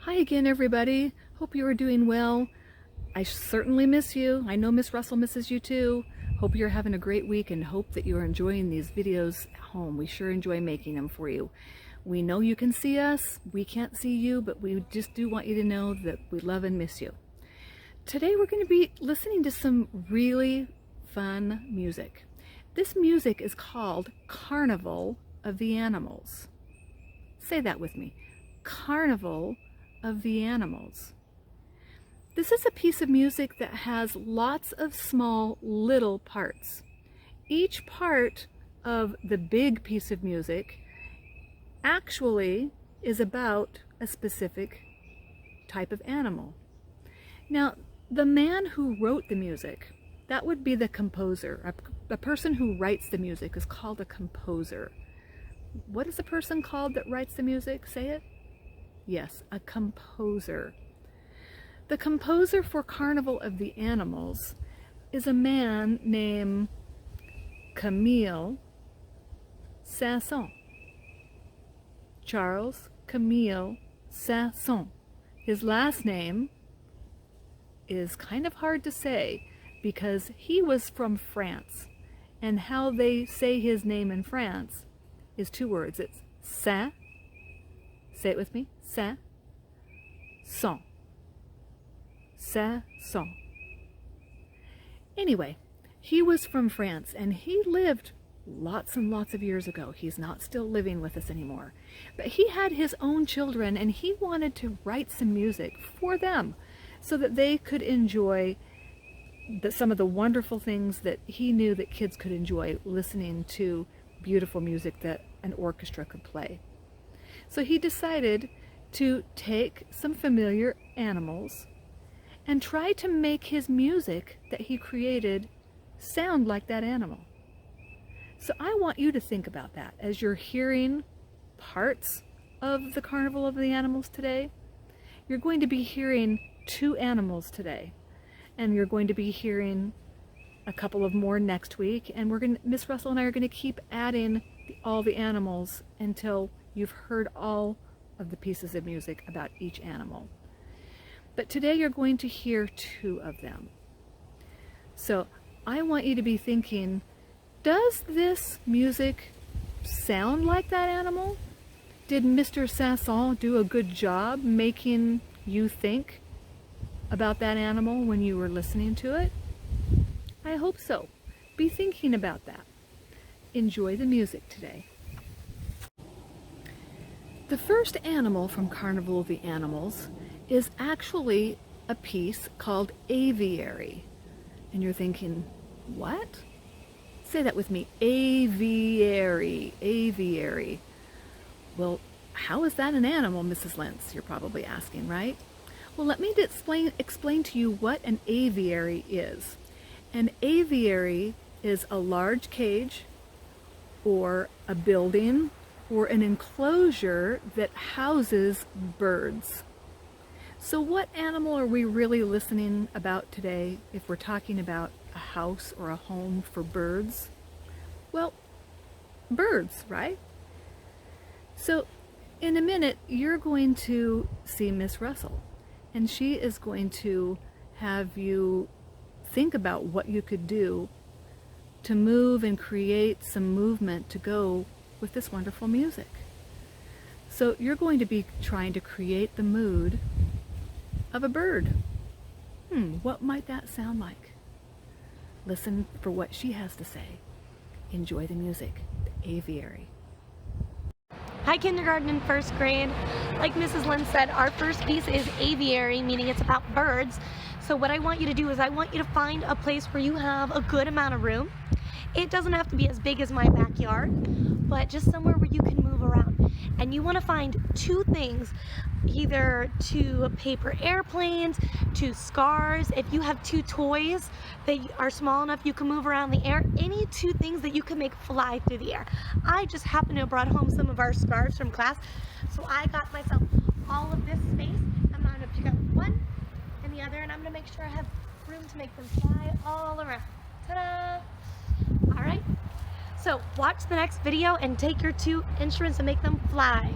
Hi again, everybody. Hope you are doing well. I certainly miss you. I know Miss Russell misses you too. Hope you're having a great week and hope that you're enjoying these videos at home. We sure enjoy making them for you. We know you can see us. We can't see you, but we just do want you to know that we love and miss you. Today we're going to be listening to some really fun music. This music is called Carnival of the Animals. Say that with me. Carnival of the Animals. This is a piece of music that has lots of small little parts. Each part of the big piece of music actually is about a specific type of animal. Now, the man who wrote the music, that would be the composer. The person who writes the music is called a composer. What is the person called that writes the music? Say it. Yes, a composer. The composer for Carnival of the Animals is a man named Camille Saint-Saëns. Charles Camille Saint-Saëns. His last name is kind of hard to say because he was from France, and how they say his name in France is two words. It's Saint. Say it with me. Saint-Saëns. Saint-Saëns. Anyway, he was from France and he lived lots and lots of years ago. He's not still living with us anymore. But he had his own children and he wanted to write some music for them so that they could enjoy some of the wonderful things that he knew that kids could enjoy listening to beautiful music that an orchestra could play. So he decided to take some familiar animals and try to make his music that he created sound like that animal. So I want you to think about that as you're hearing parts of the Carnival of the Animals today. You're going to be hearing two animals today, and you're going to be hearing a couple of more next week, and Miss Russell and I are going to keep adding all the animals until you've heard all of the pieces of music about each animal. But today you're going to hear two of them. So I want you to be thinking, does this music sound like that animal? Did Mr. Saint-Saëns do a good job making you think about that animal when you were listening to it? I hope so. Be thinking about that. Enjoy the music today. The first animal from Carnival of the Animals is actually a piece called Aviary. And you're thinking, what? Say that with me. Aviary. Aviary. Well, how is that an animal, Mrs. Lentz? You're probably asking, right? Well, let me explain to you what an aviary is. An aviary is a large cage or a building or an enclosure that houses birds. So what animal are we really listening about today if we're talking about a house or a home for birds? Well, birds, right? So in a minute, you're going to see Miss Russell, and she is going to have you think about what you could do to move and create some movement to go with this wonderful music. So you're going to be trying to create the mood of a bird. What might that sound like? Listen for what she has to say. Enjoy the music. The Aviary. Hi, kindergarten and first grade. Like Mrs. Lynn said, our first piece is aviary, meaning it's about birds. So what I want you to do is I want you to find a place where you have a good amount of room. It doesn't have to be as big as my backyard, but just somewhere where you can move around. And you want to find two things, either two paper airplanes, two scars. If you have two toys that are small enough you can move around the air, any two things that you can make fly through the air. I just happen to have brought home some of our scarves from class, so I got myself all of this space. I'm going to pick up one and the other, and I'm going to make sure I have room to make them fly all around. Ta-da! All right, so watch the next video and take your two instruments and make them fly.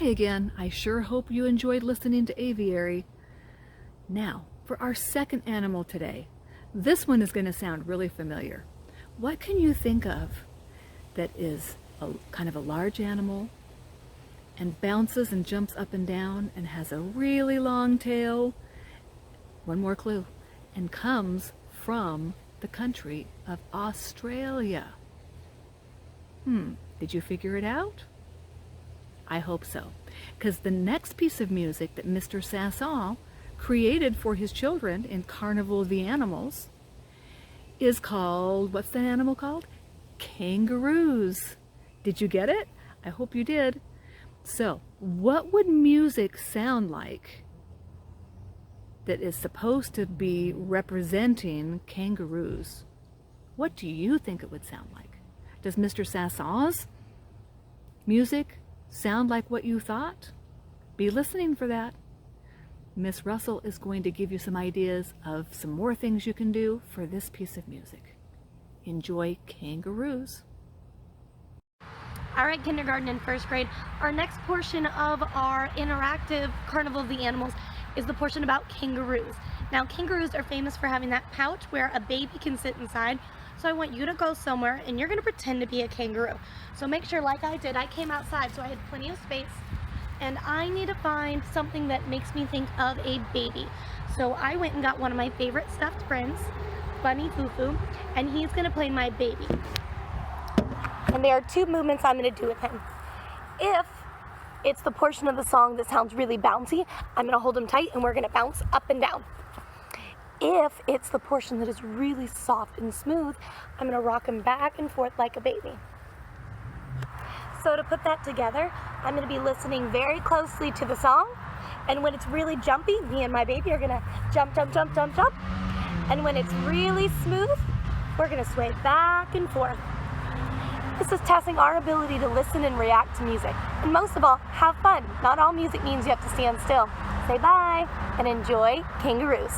Hi again. I sure hope you enjoyed listening to Aviary. Now, for our second animal today. This one is going to sound really familiar. What can you think of that is kind of a large animal and bounces and jumps up and down and has a really long tail? One more clue. And comes from the country of Australia. Did you figure it out? I hope so, because the next piece of music that Mr. Sasson created for his children in Carnival of the Animals is called, what's that animal called? Kangaroos. Did you get it? I hope you did. So, what would music sound like that is supposed to be representing kangaroos? What do you think it would sound like? Does Mr. Sasson's music sound like what you thought? Be listening for that. Miss Russell is going to give you some ideas of some more things you can do for this piece of music. Enjoy Kangaroos. All right, kindergarten and first grade, our next portion of our interactive Carnival of the Animals is the portion about kangaroos. Now, kangaroos are famous for having that pouch where a baby can sit inside. So I want you to go somewhere and you're going to pretend to be a kangaroo. So make sure, like I did, I came outside so I had plenty of space, and I need to find something that makes me think of a baby. So I went and got one of my favorite stuffed friends, Bunny Fufu, and he's going to play my baby. And there are two movements I'm going to do with him. If it's the portion of the song that sounds really bouncy, I'm going to hold him tight and we're going to bounce up and down. If it's the portion that is really soft and smooth, I'm going to rock him back and forth like a baby. So to put that together, I'm going to be listening very closely to the song, and when it's really jumpy, me and my baby are going to jump, jump, jump, jump, jump. And when it's really smooth, we're going to sway back and forth. This is testing our ability to listen and react to music. And most of all, have fun. Not all music means you have to stand still. Say bye and enjoy Kangaroos.